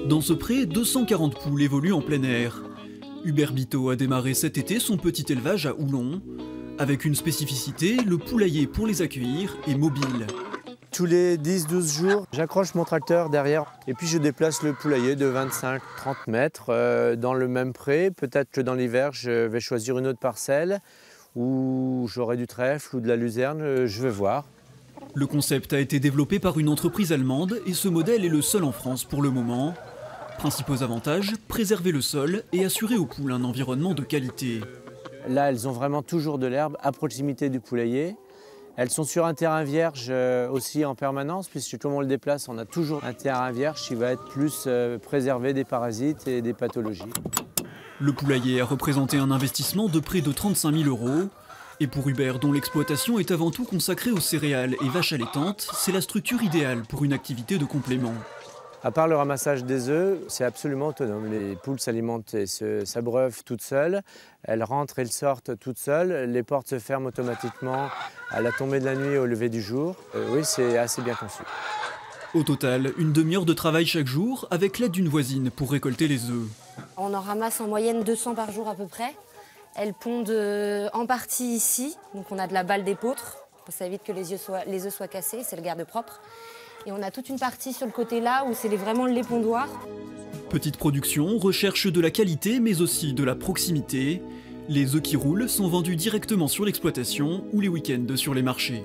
Dans ce pré, 240 poules évoluent en plein air. Hubert Biteau a démarré cet été son petit élevage à Oulon. Avec une spécificité, le poulailler pour les accueillir est mobile. Tous les 10-12 jours, j'accroche mon tracteur derrière et puis je déplace le poulailler de 25-30 mètres dans le même pré. Peut-être que dans l'hiver, je vais choisir une autre parcelle où j'aurai du trèfle ou de la luzerne, je vais voir. Le concept a été développé par une entreprise allemande et ce modèle est le seul en France pour le moment. Principaux avantages, préserver le sol et assurer aux poules un environnement de qualité. Là, elles ont vraiment toujours de l'herbe à proximité du poulailler. Elles sont sur un terrain vierge aussi en permanence, puisque comme on le déplace, on a toujours un terrain vierge qui va être plus préservé des parasites et des pathologies. Le poulailler a représenté un investissement de près de 35 000 €. Et pour Hubert, dont l'exploitation est avant tout consacrée aux céréales et vaches allaitantes, c'est la structure idéale pour une activité de complément. À part le ramassage des œufs, c'est absolument autonome. Les poules s'alimentent et s'abreuvent toutes seules. Elles rentrent et elles sortent toutes seules. Les portes se ferment automatiquement à la tombée de la nuit et au lever du jour. Oui, c'est assez bien conçu. Au total, une demi-heure de travail chaque jour avec l'aide d'une voisine pour récolter les œufs. On en ramasse en moyenne 200 par jour à peu près. Elles pondent en partie ici, donc on a de la balle d'épeautre. Ça évite que les œufs soient cassés, c'est le garde-propre. Et on a toute une partie sur le côté là où c'est vraiment les pondoirs. Petite production, recherche de la qualité mais aussi de la proximité. Les œufs qui roulent sont vendus directement sur l'exploitation ou les week-ends sur les marchés.